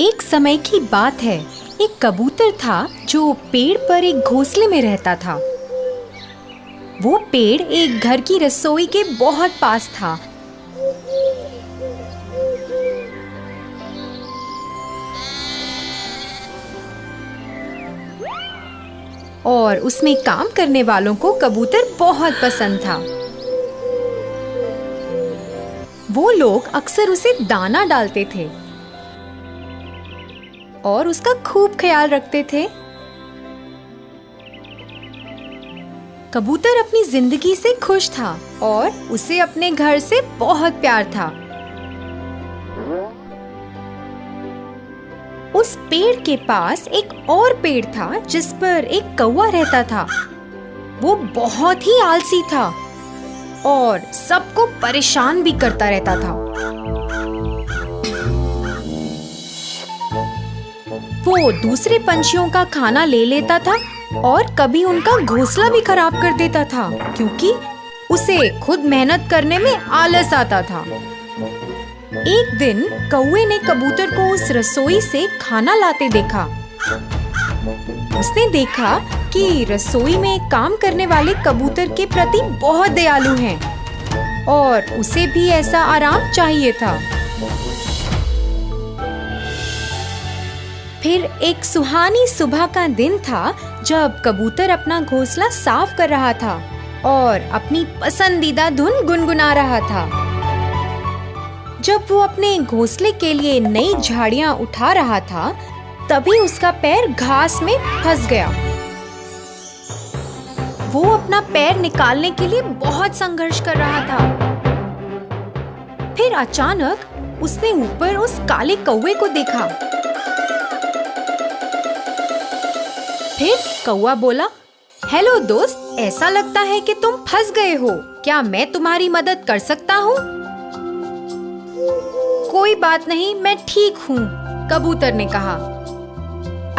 एक समय की बात है। एक कबूतर था जो पेड़ पर एक घोंसले में रहता था। वो पेड़ एक घर की रसोई के बहुत पास था। और उसमें काम करने वालों को कबूतर बहुत पसंद था। वो लोग अक्सर उसे दाना डालते थे और उसका खूब ख्याल रखते थे। कबूतर अपनी जिंदगी से खुश था और उसे अपने घर से बहुत प्यार था। उस पेड़ के पास एक और पेड़ था जिस पर एक कौवा रहता था। वो बहुत ही आलसी था और सबको परेशान भी करता रहता था। वो दूसरे पंछियों का खाना ले लेता था और कभी उनका घोंसला भी खराब कर देता था क्योंकि उसे खुद मेहनत करने में आलस आता था। एक दिन कौवे ने कबूतर को उस रसोई से खाना लाते देखा। उसने देखा कि रसोई में काम करने वाले कबूतर के प्रति बहुत दयालु हैं और उसे भी ऐसा आराम चाहिए था। फिर एक सुहानी सुबह का दिन था जब कबूतर अपना घोंसला साफ कर रहा था और अपनी पसंदीदा धुन गुनगुना रहा था। जब वो अपने घोंसले के लिए नई झाड़ियां उठा रहा था तभी उसका पैर घास में फंस गया। वो अपना पैर निकालने के लिए बहुत संघर्ष कर रहा था। फिर अचानक उसने ऊपर उस काले कौवे को देखा। फिर कौवा बोला, हेलो दोस्त, ऐसा लगता है कि तुम फंस गए हो। क्या मैं तुम्हारी मदद कर सकता हूँ? कोई बात नहीं, मैं ठीक हूँ, कबूतर ने कहा।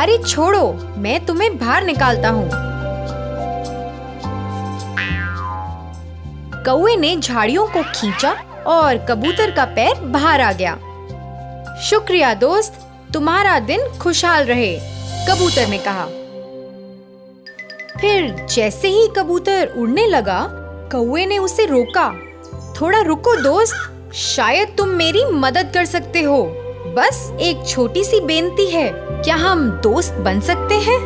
अरे छोड़ो, मैं तुम्हें बाहर निकालता हूँ। कौवे ने झाड़ियों को खींचा और कबूतर का पैर बाहर आ गया। शुक्रिया दोस्त, तुम्हारा दिन खुशहाल रहे, कबूतर ने कहा। फिर जैसे ही कबूतर उड़ने लगा, कौवे ने उसे रोका। थोड़ा रुको दोस्त, शायद तुम मेरी मदद कर सकते हो। बस एक छोटी सी बेनती है, क्या हम दोस्त बन सकते हैं?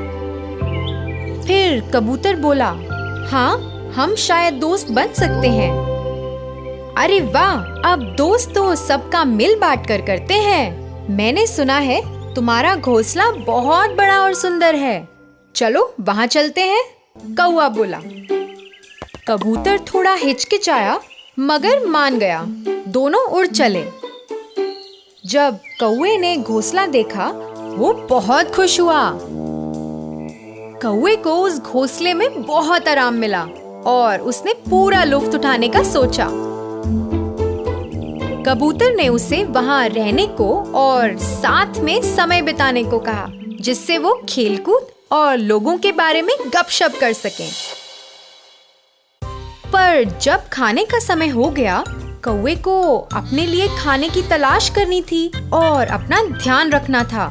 फिर कबूतर बोला, हाँ, हम शायद दोस्त बन सकते हैं। अरे वाह, अब दोस्त तो सबका मिल बांट कर करते हैं। मैंने सुना है तुम्हारा घोंसला बहुत बड़ा और सुंदर है। चलो वहाँ चलते हैं, कौवा बोला। कबूतर थोड़ा हिचकिचाया मगर मान गया। दोनों उड़ चले। जब कौवे ने घोंसला देखा वो बहुत खुश हुआ। कौवे को उस घोंसले में बहुत आराम मिला और उसने पूरा लुत्फ उठाने का सोचा। कबूतर ने उसे वहाँ रहने को और साथ में समय बिताने को कहा जिससे वो खेलकूद और लोगों के बारे में गपशप कर सकें। पर जब खाने का समय हो गया, कौवे को अपने लिए खाने की तलाश करनी थी और अपना ध्यान रखना था।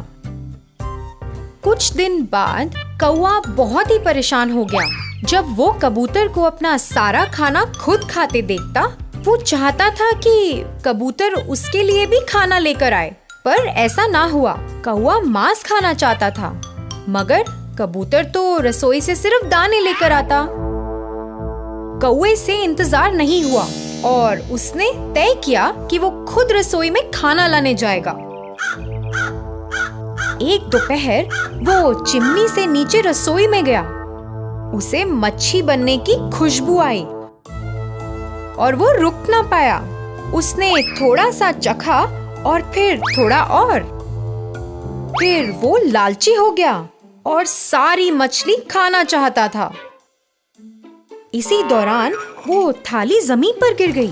कुछ दिन बाद कौवा बहुत ही परेशान हो गया। जब वो कबूतर को अपना सारा खाना खुद खाते देखता, वो चाहता था कि कबूतर उसके लिए भी खाना लेकर आए, पर ऐसा ना हुआ। कौवा मांस खाना चाहता था मगर कबूतर तो रसोई से सिर्फ दाने लेकर आता। कौवे से इंतजार नहीं हुआ और उसने तय किया कि वो खुद रसोई में खाना लाने जाएगा। एक दोपहर वो चिमनी से नीचे रसोई में गया। उसे मच्छी बनने की खुशबू आई और वो रुक ना पाया। उसने थोड़ा सा चखा और फिर थोड़ा और। फिर वो लालची हो गया और सारी मछली खाना चाहता था। इसी दौरान वो थाली जमीन पर गिर गई।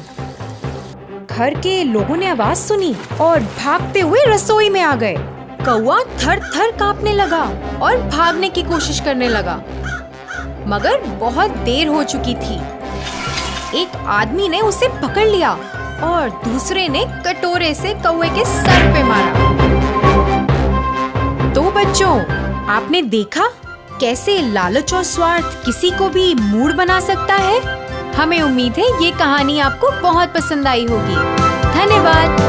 घर के लोगों ने आवाज सुनी और भागते हुए रसोई में आ गए। कौवा थर-थर कांपने लगा और भागने की कोशिश करने लगा मगर बहुत देर हो चुकी थी। एक आदमी ने उसे पकड़ लिया और दूसरे ने कटोरे से कौवे के सर पे मारा। आपने देखा कैसे लालच और स्वार्थ किसी को भी मूढ़ बना सकता है। हमें उम्मीद है ये कहानी आपको बहुत पसंद आई होगी। धन्यवाद।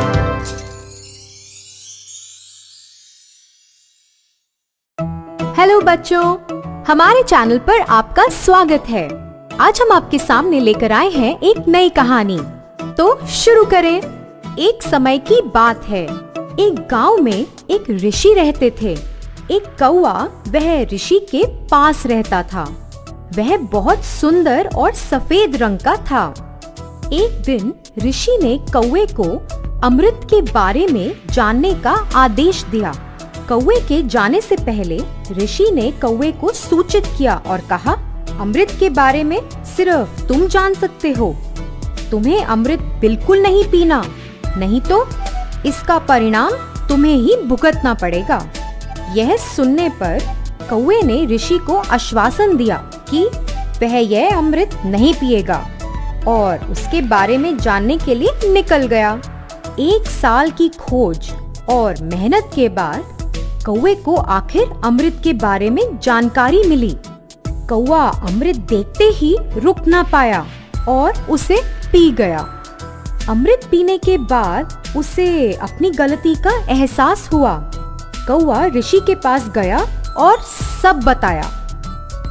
हेलो बच्चों, हमारे चैनल पर आपका स्वागत है। आज हम आपके सामने लेकर आए हैं एक नई कहानी। तो शुरू करें। एक समय की बात है। एक गांव में एक ऋषि रहते थे। एक कौवा वह ऋषि के पास रहता था। वह बहुत सुंदर और सफेद रंग का था। एक दिन ऋषि ने कौवे को अमृत के बारे में जानने का आदेश दिया। कौवे के जाने से पहले ऋषि ने कौवे को सूचित किया और कहा, अमृत के बारे में सिर्फ तुम जान सकते हो। तुम्हें अमृत बिल्कुल नहीं पीना, नहीं तो इसका परिणाम तुम्हें ही भुगतना पड़ेगा। यह सुनने पर कौवे ने ऋषि को आश्वासन दिया कि वह यह अमृत नहीं पिएगा और उसके बारे में जानने के लिए निकल गया। 1 साल की खोज और मेहनत के बाद कौवे को आखिर अमृत के बारे में जानकारी मिली। कौवा अमृत देखते ही रुक ना पाया और उसे पी गया। अमृत पीने के बाद उसे अपनी गलती का एहसास हुआ। कौवा ऋषि के पास गया और सब बताया।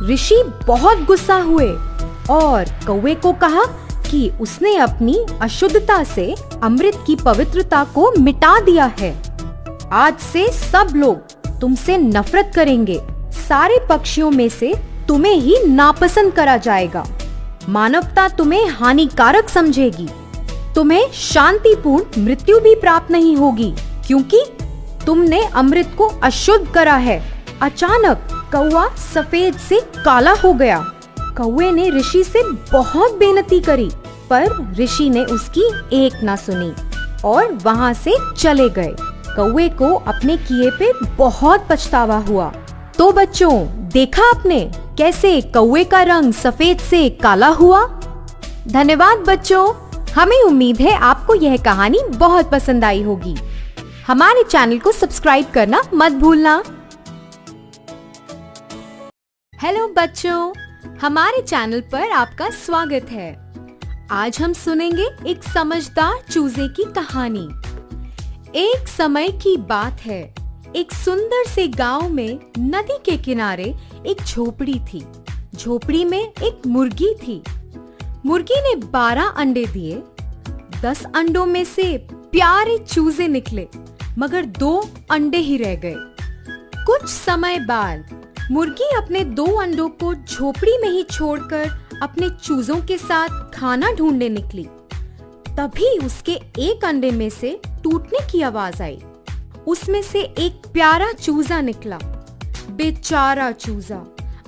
ऋषि बहुत गुस्सा हुए और कौवे को कहा कि उसने अपनी अशुद्धता से अमृत की पवित्रता को मिटा दिया है। आज से सब लोग तुमसे नफरत करेंगे। सारे पक्षियों में से तुम्हें ही नापसंद करा जाएगा। मानवता तुम्हें हानिकारक समझेगी। तुम्हें शांतिपूर्ण मृत्यु भी प्राप्त नहीं होगी क्योंकि तुमने अमृत को अशुद्ध करा है। अचानक कौवा सफेद से काला हो गया। कौवे ने ऋषि से बहुत बेनती करी पर ऋषि ने उसकी एक ना सुनी और वहाँ से चले गए। कौवे को अपने किए पे बहुत पछतावा हुआ। तो बच्चों, देखा आपने कैसे कौवे का रंग सफेद से काला हुआ। धन्यवाद बच्चों। हमें उम्मीद है आपको यह कहानी बहुत पसंद आई होगी। हमारे चैनल को सब्सक्राइब करना मत भूलना। हेलो बच्चों, हमारे चैनल पर आपका स्वागत है। आज हम सुनेंगे एक समझदार चूजे की कहानी। एक समय की बात है। एक सुंदर से गांव में नदी के किनारे एक झोपड़ी थी। झोपड़ी में एक मुर्गी थी। मुर्गी ने 12 अंडे दिए। 10 अंडों में से प्यारे चूजे निकले मगर 2 अंडे ही रह गए। कुछ समय बाद मुर्गी अपने 2 अंडों को झोपड़ी में ही छोड़कर अपने चूजों के साथ खाना ढूंढने निकली। तभी उसके एक अंडे में से टूटने की आवाज आई। उसमें से एक प्यारा चूजा निकला। बेचारा चूजा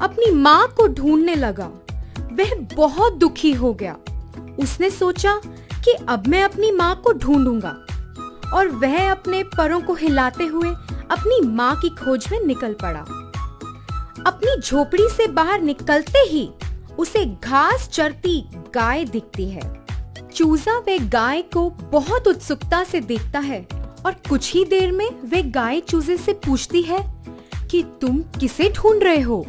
अपनी माँ को ढूंढने लगा। वह बहुत दुखी हो गया। उसने सोचा कि अब मैं अपनी माँ को ढूंढूंगा और वह अपने परों को हिलाते हुए अपनी माँ की खोज में निकल पड़ा। अपनी झोपड़ी से बाहर निकलते ही उसे घास चरती गाय दिखती है। चूजा वह गाय को बहुत उत्सुकता से देखता है और कुछ ही देर में वह गाय चूजे से पूछती है कि तुम किसे ढूंढ रहे हो।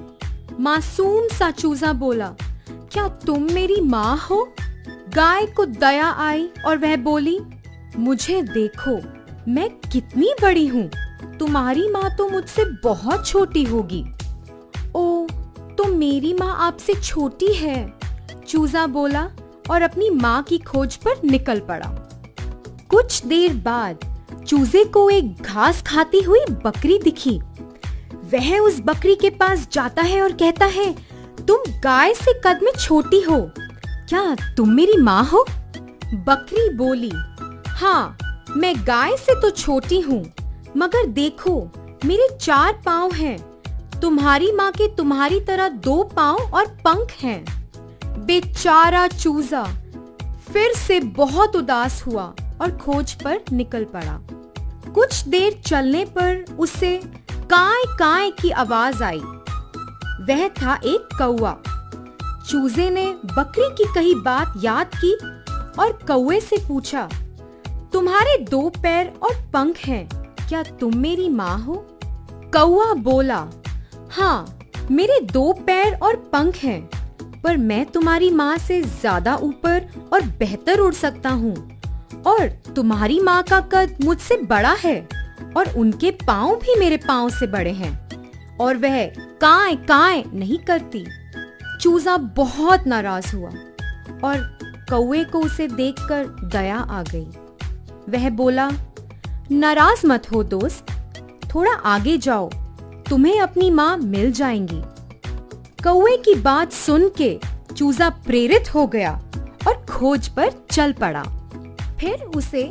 मासूम सा चूजा बोला, क्या तुम मेरी माँ हो? गाय को दया आई और वह बोली, मुझे देखो, मैं कितनी बड़ी हूँ। तुम्हारी माँ तो मुझसे बहुत छोटी होगी। ओ, तो मेरी माँ आपसे छोटी है, चूजा बोला और अपनी माँ की खोज पर निकल पड़ा। कुछ देर बाद चूजे को एक घास खाती हुई बकरी दिखी। वह उस बकरी के पास जाता है और कहता है, तुम गाय से कद में छोटी हो, क्या तुम मेरी माँ हो? बकरी बोली, हाँ, मैं गाय से तो छोटी हूँ, मगर देखो मेरे 4 पाँव हैं। तुम्हारी माँ के तुम्हारी तरह 2 पाँव और पंख हैं। बेचारा चूजा फिर से बहुत उदास हुआ और खोज पर निकल पड़ा। कुछ देर चलने पर उसे काय काय की आवाज आई। वह था एक कौवा। चूजे ने बकरी की कही बात याद की और कौवे से पूछा, तुम्हारे 2 पैर और पंख हैं, क्या तुम मेरी माँ हो? कौवा बोला, हाँ, मेरे 2 पैर और पंख हैं, पर मैं तुम्हारी माँ से ज्यादा ऊपर और बेहतर उड़ सकता हूँ। और तुम्हारी माँ का कद मुझसे बड़ा है और उनके पाँव भी मेरे पाँव से बड़े हैं और वह काएं काएं नहीं करती। चूजा बहुत नाराज हुआ और कौवे को उसे देखकर दया आ गई। वह बोला, नाराज मत हो दोस्त, थोड़ा आगे जाओ, तुम्हें अपनी माँ मिल जाएंगी। कौवे की बात सुन के चूजा प्रेरित हो गया और खोज पर चल पड़ा। फिर उसे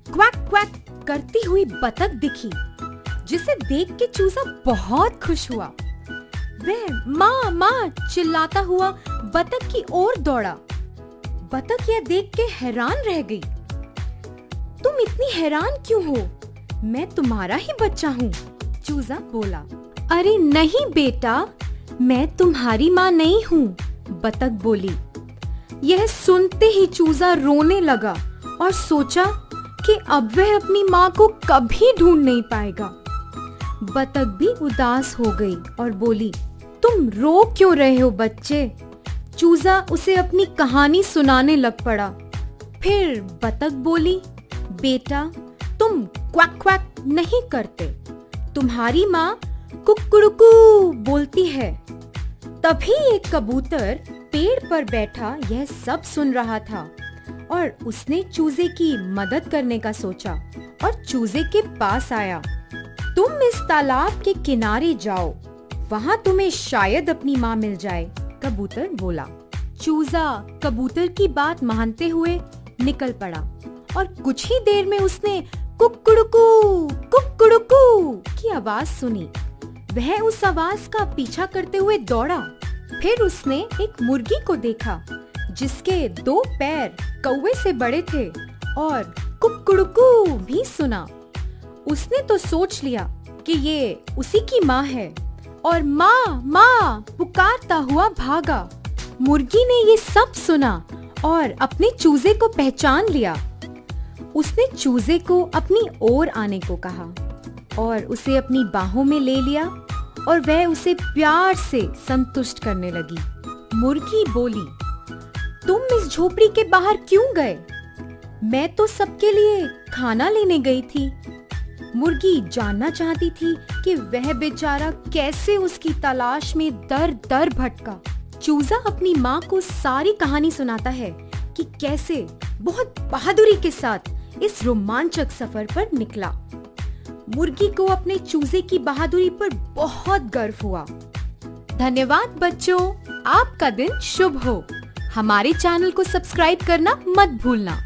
क्वैक क्वैक करती हुई बतख दिखी, जिसे देख के चूजा बहुत खुश हुआ। वह माँ माँ चिल्लाता हुआ बतख की ओर दौड़ा। बतख यह देख के हैरान रह गई। तुम इतनी हैरान क्यों हो? मैं तुम्हारा ही बच्चा हूँ, चूजा बोला। अरे नहीं बेटा, मैं तुम्हारी माँ नहीं हूँ, बतख बोली। यह सुनते ही चूजा रोने लगा और सोचा कि अब वह अपनी माँ को कभी ढूंढ नहीं पाएगा। बतख भी उदास हो गई और बोली, तुम रो क्यों रहे हो बच्चे? चूजा उसे अपनी कहानी सुनाने लग पड़ा। फिर बतख बोली, बेटा तुम क्वैक क्वैक नहीं करते, तुम्हारी माँ कुकड़ुकू बोलती है। तभी एक कबूतर पेड़ पर बैठा यह सब सुन रहा था और उसने चूजे की मदद करने का सोचा और चूजे के पास आया। तुम इस तालाब के किनारे जाओ, वहाँ तुम्हें शायद अपनी माँ मिल जाए, कबूतर बोला। चूजा कबूतर की बात मानते हुए निकल पड़ा और कुछ ही देर में उसने कुकड़ुकू की आवाज सुनी। वह उस आवाज का पीछा करते हुए दौड़ा। फिर उसने एक मुर्गी को देखा, जिसके 2 पैर कौवे से बड़े थे और कुकड़ुकू भी सुना। उसने तो सोच लिया कि ये उसी की माँ है और माँ माँ पुकारता हुआ भागा। मुर्गी ने ये सब सुना और अपने चूजे को पहचान लिया। उसने चूजे को अपनी ओर आने को कहा और उसे अपनी बाहों में ले लिया और वह उसे प्यार से संतुष्ट करने लगी। मुर्गी बोली, तुम इस झोपड़ी के बाहर क्यों गए? मैं तो सबके लिए खाना लेने गई थी। मुर्गी जानना चाहती थी कि वह बेचारा कैसे उसकी तलाश में दर दर भटका। चूजा अपनी माँ को सारी कहानी सुनाता है कि कैसे बहुत बहादुरी के साथ इस रोमांचक सफर पर निकला। मुर्गी को अपने चूजे की बहादुरी पर बहुत गर्व हुआ। धन्यवाद बच्चों, आपका दिन शुभ हो। हमारे चैनल को सब्सक्राइब करना मत भूलना।